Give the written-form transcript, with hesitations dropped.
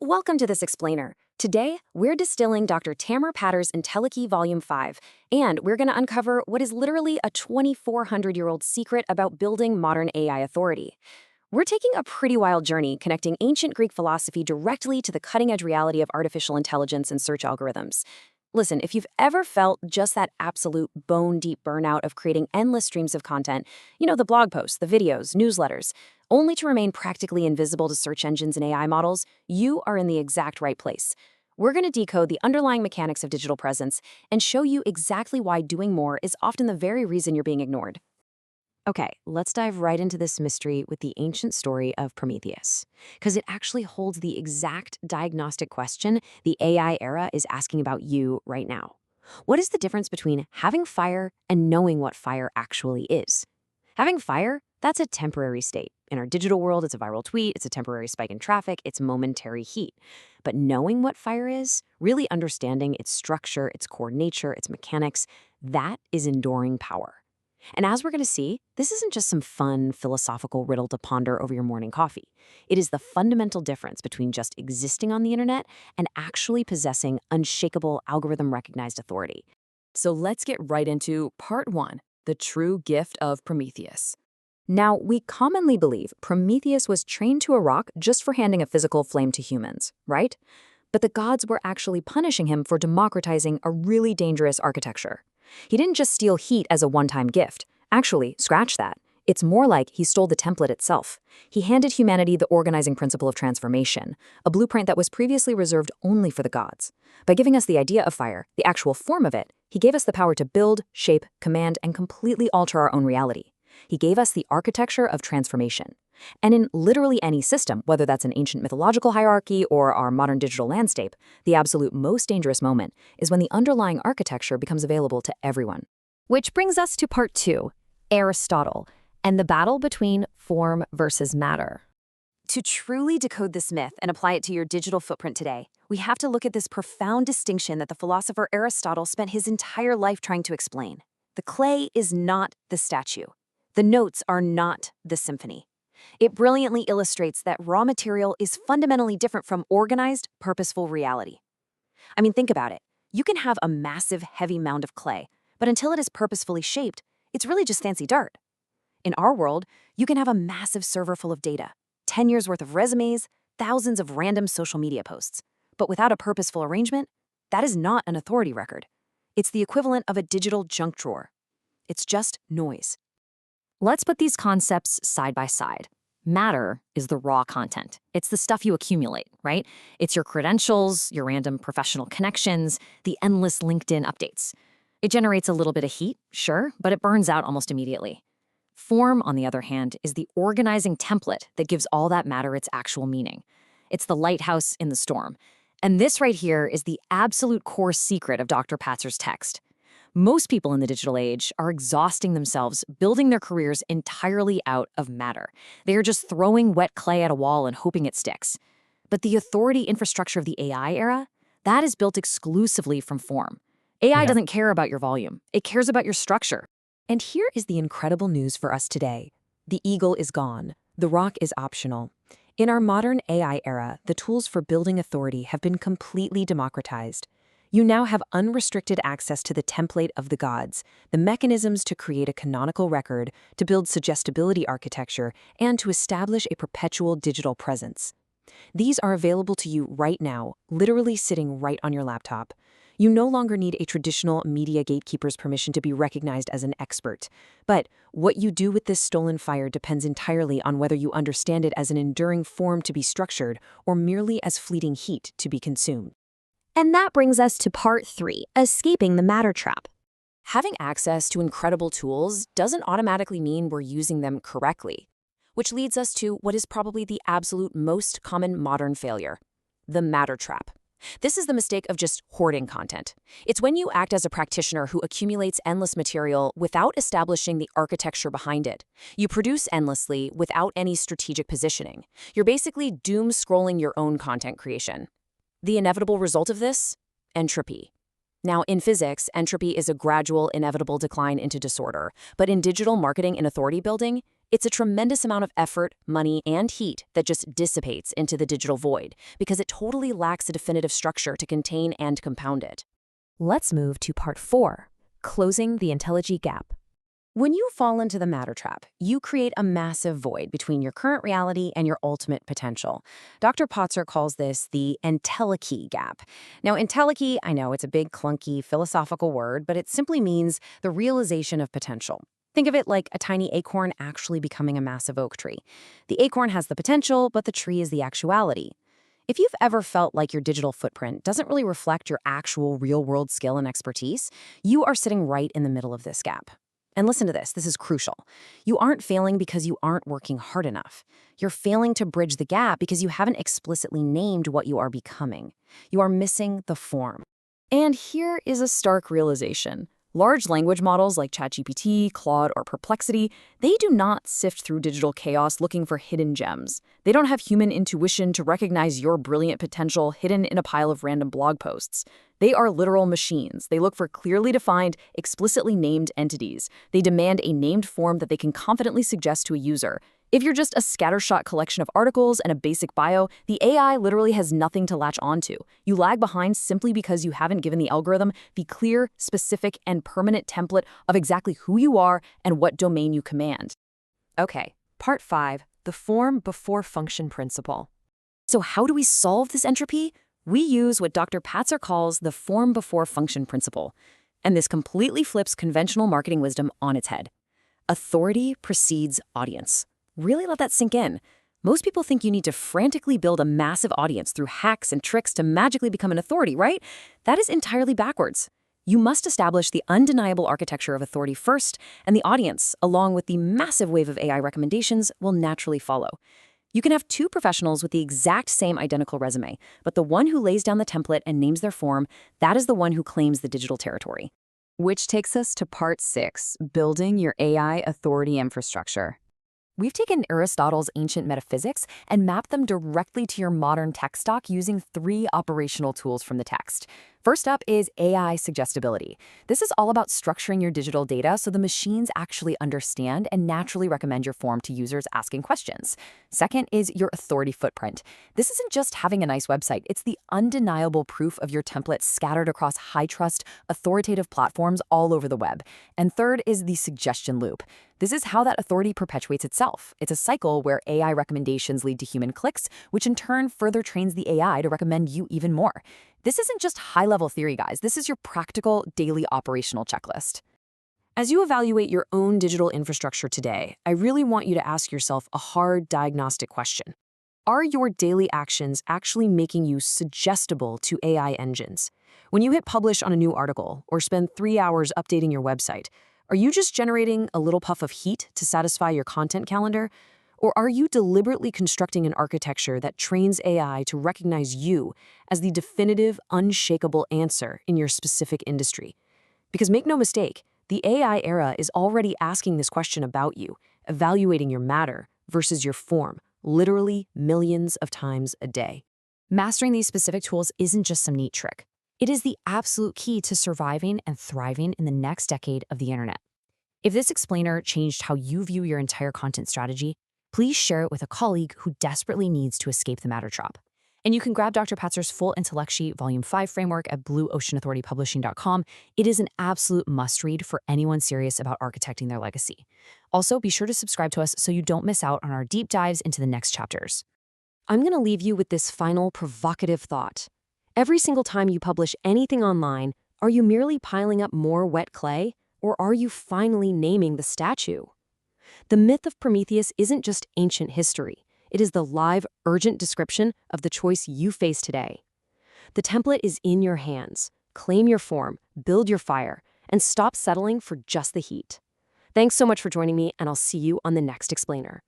Welcome to this explainer. Today, we're distilling Dr. Tamer Patter's Entelechy Volume 5, and we're going to uncover what is literally a 2,400-year-old secret about building modern AI authority. We're taking a pretty wild journey connecting ancient Greek philosophy directly to the cutting-edge reality of artificial intelligence and search algorithms. Listen, if you've ever felt just that absolute bone-deep burnout of creating endless streams of content, the blog posts, the videos, newsletters, only to remain practically invisible to search engines and AI models, you are in the exact right place. We're going to decode the underlying mechanics of digital presence and show you exactly why doing more is often the very reason you're being ignored. Okay, let's dive right into this mystery with the ancient story of Prometheus, because it actually holds the exact diagnostic question the AI era is asking about you right now. What is the difference between having fire and knowing what fire actually is? Having fire, that's a temporary state. In our digital world, it's a viral tweet, it's a temporary spike in traffic, it's momentary heat. But knowing what fire is, really understanding its structure, its core nature, its mechanics, that is enduring power. And as we're going to see, this isn't just some fun, philosophical riddle to ponder over your morning coffee. It is the fundamental difference between just existing on the internet and actually possessing unshakable algorithm-recognized authority. So let's get right into Part 1, the true gift of Prometheus. Now, we commonly believe Prometheus was trained to a rock just for handing a physical flame to humans, right? But the gods were actually punishing him for democratizing a really dangerous architecture. He didn't just steal heat as a one-time gift. Actually, scratch that. It's more like he stole the template itself. He handed humanity the organizing principle of transformation, a blueprint that was previously reserved only for the gods. By giving us the idea of fire, the actual form of it, he gave us the power to build, shape, command, and completely alter our own reality. He gave us the architecture of transformation. And in literally any system, whether that's an ancient mythological hierarchy or our modern digital landscape, the absolute most dangerous moment is when the underlying architecture becomes available to everyone. Which brings us to Part 2, Aristotle, and the battle between form versus matter. To truly decode this myth and apply it to your digital footprint today, we have to look at this profound distinction that the philosopher Aristotle spent his entire life trying to explain. The clay is not the statue. The notes are not the symphony. It brilliantly illustrates that raw material is fundamentally different from organized, purposeful reality. I mean, think about it. You can have a massive, heavy mound of clay, but until it is purposefully shaped, it's really just fancy dirt. In our world, you can have a massive server full of data, 10 years worth of resumes, thousands of random social media posts. But without a purposeful arrangement, that is not an authority record. It's the equivalent of a digital junk drawer. It's just noise. Let's put these concepts side by side. Matter is the raw content. It's the stuff you accumulate, right? It's your credentials, your random professional connections, the endless LinkedIn updates. It generates a little bit of heat, sure, but it burns out almost immediately. Form, on the other hand, is the organizing template that gives all that matter its actual meaning. It's the lighthouse in the storm. And this right here is the absolute core secret of Dr. Patzer's text. Most people in the digital age are exhausting themselves building their careers entirely out of matter. They are just throwing wet clay at a wall and hoping it sticks. But the authority infrastructure of the AI era, that is built exclusively from form. AI doesn't care about your volume. It cares about your structure. And here is the incredible news for us today. The eagle is gone. The rock is optional. In our modern AI era, the tools for building authority have been completely democratized. You now have unrestricted access to the template of the gods, the mechanisms to create a canonical record, to build suggestability architecture, and to establish a perpetual digital presence. These are available to you right now, literally sitting right on your laptop. You no longer need a traditional media gatekeeper's permission to be recognized as an expert. But what you do with this stolen fire depends entirely on whether you understand it as an enduring form to be structured or merely as fleeting heat to be consumed. And that brings us to Part 3, escaping the matter trap. Having access to incredible tools doesn't automatically mean we're using them correctly, which leads us to what is probably the absolute most common modern failure, the matter trap. This is the mistake of just hoarding content. It's when you act as a practitioner who accumulates endless material without establishing the architecture behind it. You produce endlessly without any strategic positioning. You're basically doom scrolling your own content creation. The inevitable result of this? Entropy. Now, in physics, entropy is a gradual, inevitable decline into disorder. But in digital marketing and authority building, It's a tremendous amount of effort, money, and heat that just dissipates into the digital void because it totally lacks a definitive structure to contain and compound it. Let's move to part 4, closing the Entelechy Gap. When you fall into the matter trap, you create a massive void between your current reality and your ultimate potential. Dr. Potzer calls this the Entelechy Gap. Now, entelechy, I know it's a big, clunky, philosophical word, but it simply means the realization of potential. Think of it like a tiny acorn actually becoming a massive oak tree. The acorn has the potential, but the tree is the actuality. If you've ever felt like your digital footprint doesn't really reflect your actual real-world skill and expertise, you are sitting right in the middle of this gap. And listen to this is crucial. You aren't failing because you aren't working hard enough. You're failing to bridge the gap because you haven't explicitly named what you are becoming. You are missing the form. And here is a stark realization. Large language models like ChatGPT, Claude, or Perplexity, they do not sift through digital chaos looking for hidden gems. They don't have human intuition to recognize your brilliant potential hidden in a pile of random blog posts. They are literal machines. They look for clearly defined, explicitly named entities. They demand a named form that they can confidently suggest to a user. If you're just a scattershot collection of articles and a basic bio, the AI literally has nothing to latch onto. You lag behind simply because you haven't given the algorithm the clear, specific, and permanent template of exactly who you are and what domain you command. Okay, part 5, the form before function principle. So how do we solve this entropy? We use what Dr. Patzer calls the form before function principle. And this completely flips conventional marketing wisdom on its head. Authority precedes audience. Really let that sink in. Most people think you need to frantically build a massive audience through hacks and tricks to magically become an authority, right? That is entirely backwards. You must establish the undeniable architecture of authority first, and the audience, along with the massive wave of AI recommendations, will naturally follow. You can have two professionals with the exact same identical resume, but the one who lays down the template and names their form, that is the one who claims the digital territory. Which takes us to part 6, building your AI authority infrastructure. We've taken Aristotle's ancient metaphysics and mapped them directly to your modern tech stack using 3 operational tools from the text. First up is AI suggestability. This is all about structuring your digital data so the machines actually understand and naturally recommend your form to users asking questions. Second is your authority footprint. This isn't just having a nice website, it's the undeniable proof of your template scattered across high-trust, authoritative platforms all over the web. And third is the suggestion loop. This is how that authority perpetuates itself. It's a cycle where AI recommendations lead to human clicks, which in turn further trains the AI to recommend you even more. This isn't just high-level theory, guys. This is your practical, daily operational checklist. As you evaluate your own digital infrastructure today, I really want you to ask yourself a hard diagnostic question. Are your daily actions actually making you suggestible to AI engines? When you hit publish on a new article or spend 3 hours updating your website, are you just generating a little puff of heat to satisfy your content calendar? Or are you deliberately constructing an architecture that trains AI to recognize you as the definitive, unshakable answer in your specific industry? Because make no mistake, the AI era is already asking this question about you, evaluating your matter versus your form, literally millions of times a day. Mastering these specific tools isn't just some neat trick. It is the absolute key to surviving and thriving in the next decade of the internet. If this explainer changed how you view your entire content strategy, please share it with a colleague who desperately needs to escape the matter trap. And you can grab Dr. Patzer's full Entelechy Volume 5 framework at blueoceanauthoritypublishing.com. It is an absolute must-read for anyone serious about architecting their legacy. Also, be sure to subscribe to us so you don't miss out on our deep dives into the next chapters. I'm going to leave you with this final provocative thought. Every single time you publish anything online, are you merely piling up more wet clay, or are you finally naming the statue? The myth of Prometheus isn't just ancient history. It is the live, urgent description of the choice you face today. The template is in your hands. Claim your form, build your fire, and stop settling for just the heat. Thanks so much for joining me, and I'll see you on the next explainer.